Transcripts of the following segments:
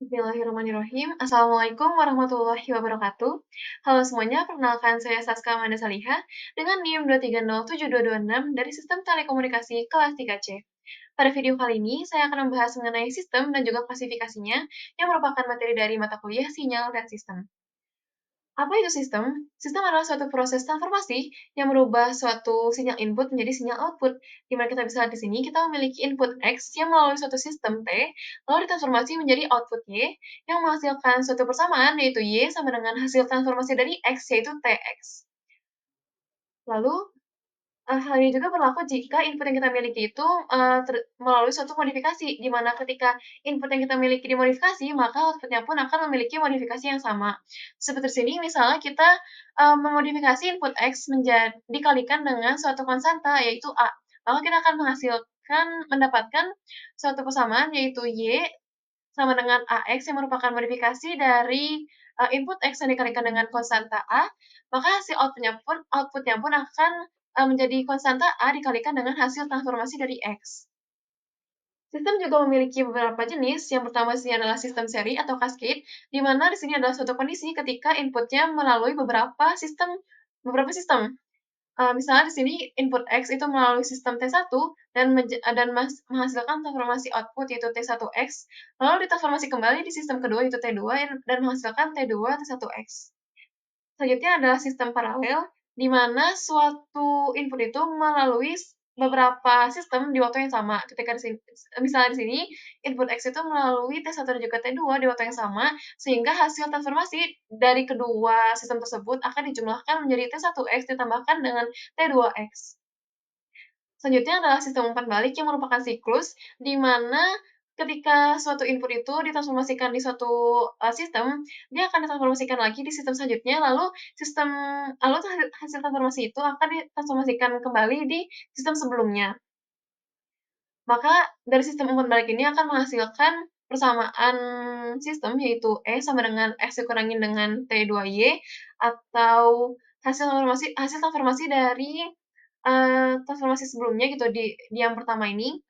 Bismillahirrahmanirrahim. Assalamualaikum warahmatullahi wabarakatuh. Halo semuanya, perkenalkan saya Saska Amanda Saliha dengan NIM 2307226 dari Sistem Telekomunikasi kelas 3C. Pada video kali ini, saya akan membahas mengenai sistem dan juga klasifikasinya yang merupakan materi dari mata kuliah Sinyal dan Sistem. Apa itu sistem? Sistem adalah suatu proses transformasi yang merubah suatu sinyal input menjadi sinyal output. Di mana kita bisa lihat di sini, kita memiliki input X yang melalui suatu sistem T, lalu ditransformasi menjadi output Y, yang menghasilkan suatu persamaan, yaitu Y sama dengan hasil transformasi dari X, yaitu TX. Lalu, hal ini juga berlaku jika input yang kita miliki itu, melalui suatu modifikasi, di mana ketika input yang kita miliki dimodifikasi, maka output-nya pun akan memiliki modifikasi yang sama. Seperti di sini misalnya kita, memodifikasi input X dikalikan dengan suatu konstanta, yaitu A. Maka kita akan mendapatkan suatu persamaan, yaitu Y sama dengan AX yang merupakan modifikasi dari, input X yang dikalikan dengan konstanta A, maka hasil output-nya pun akan menjadi konstanta A dikalikan dengan hasil transformasi dari X. Sistem juga memiliki beberapa jenis. Yang pertama sini adalah sistem seri atau cascade, di mana di sini adalah suatu kondisi ketika inputnya melalui beberapa sistem. Misalnya di sini input X itu melalui sistem T1 menghasilkan transformasi output yaitu T1X, lalu ditransformasi kembali di sistem kedua yaitu T2 dan menghasilkan T2 T1X. Selanjutnya adalah sistem paralel, di mana suatu input itu melalui beberapa sistem di waktu yang sama. Ketika misalnya di sini, input X itu melalui T1 dan juga T2 di waktu yang sama, sehingga hasil transformasi dari kedua sistem tersebut akan dijumlahkan menjadi T1X ditambahkan dengan T2X. Selanjutnya adalah sistem umpan balik yang merupakan siklus, di mana ketika suatu input itu ditransformasikan di suatu sistem, dia akan ditransformasikan lagi di sistem selanjutnya, lalu hasil transformasi itu akan ditransformasikan kembali di sistem sebelumnya. Maka dari sistem umpan balik ini akan menghasilkan persamaan sistem, yaitu E sama dengan X dikurangi dengan T2Y, atau hasil transformasi dari transformasi sebelumnya gitu di yang pertama ini,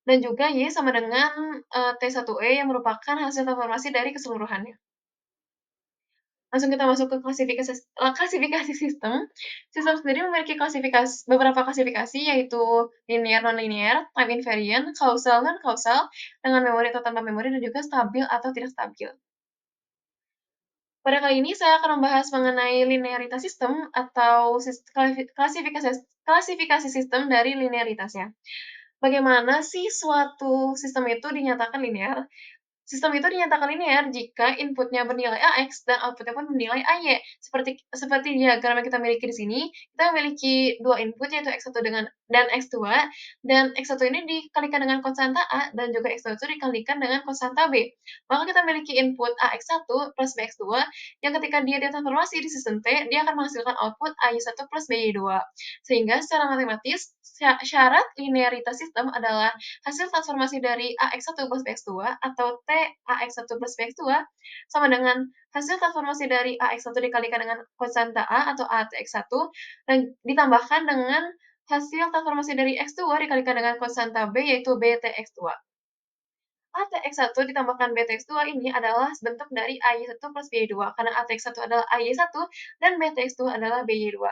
dan juga Y sama dengan, T1E yang merupakan hasil transformasi dari keseluruhannya. Langsung kita masuk ke klasifikasi sistem. Sistem sendiri memiliki beberapa klasifikasi, yaitu linear, non-linear, time invariant, causal, non-causal, dengan memori atau tanpa memori, dan juga stabil atau tidak stabil. Pada kali ini saya akan membahas mengenai linearitas sistem atau klasifikasi sistem dari linearitasnya. Bagaimana sih suatu sistem itu dinyatakan linear? Sistem itu dinyatakan linear jika inputnya bernilai AX dan outputnya pun bernilai AY. Seperti diagram yang kita miliki di sini, kita memiliki dua input yaitu X1 dan X2, dan X1 ini dikalikan dengan konstanta A dan juga X2 itu dikalikan dengan konstanta B. Maka kita memiliki input AX1 plus BX2 yang ketika dia ditransformasi di sistem T, dia akan menghasilkan output AY1 plus BY2. Sehingga secara matematis, syarat linearitas sistem adalah hasil transformasi dari AX1 plus BX2 atau T AX1 plus BX2 sama dengan hasil transformasi dari AX1 dikalikan dengan konstanta A atau ATX1 dan ditambahkan dengan hasil transformasi dari X2 dikalikan dengan konstanta B yaitu BTX2. ATX1 ditambahkan BTX2 ini adalah bentuk dari AY1 plus BY2 karena ATX1 adalah AY1 dan BTX2 adalah BY2.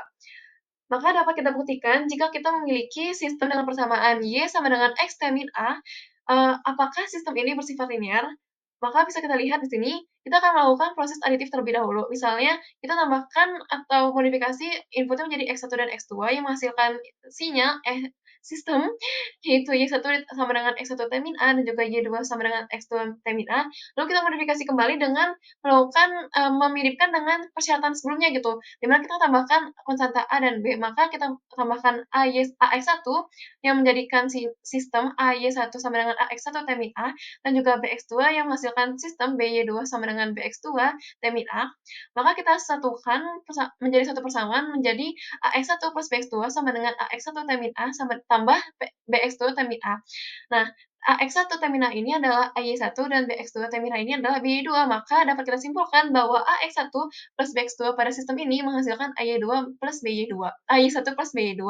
Maka dapat kita buktikan jika kita memiliki sistem dengan persamaan Y sama dengan X T min A, apakah sistem ini bersifat linear? Maka bisa kita lihat di sini, kita akan melakukan proses aditif terlebih dahulu. Misalnya, kita tambahkan atau modifikasi inputnya menjadi X1 dan X2 yang menghasilkan sistem, yaitu Y1 sama dengan X1 T min A dan juga Y2 sama dengan X2 T min A. Lalu kita modifikasi kembali dengan melakukan memiripkan dengan persyaratan sebelumnya gitu, dimana kita tambahkan konstanta A dan B, maka kita tambahkan AX1 yang menjadikan sistem AY1 sama dengan AX1 T min A, dan juga BX2 yang menghasilkan sistem BY2 sama dengan BX2 T min A, maka kita satukan menjadi satu persamaan menjadi AX1 plus BX2 sama dengan AX1 T min A tambah BX2 T min A. Nah, AX1 T min A ini adalah AY1 dan BX2 T min A ini adalah BY2, maka dapat kita simpulkan bahwa AX1 plus BX2 pada sistem ini menghasilkan AY2 plus BY2, AY1 plus BY2,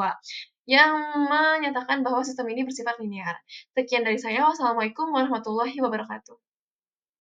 yang menyatakan bahwa sistem ini bersifat linear. Sekian dari saya. Wassalamualaikum warahmatullahi wabarakatuh.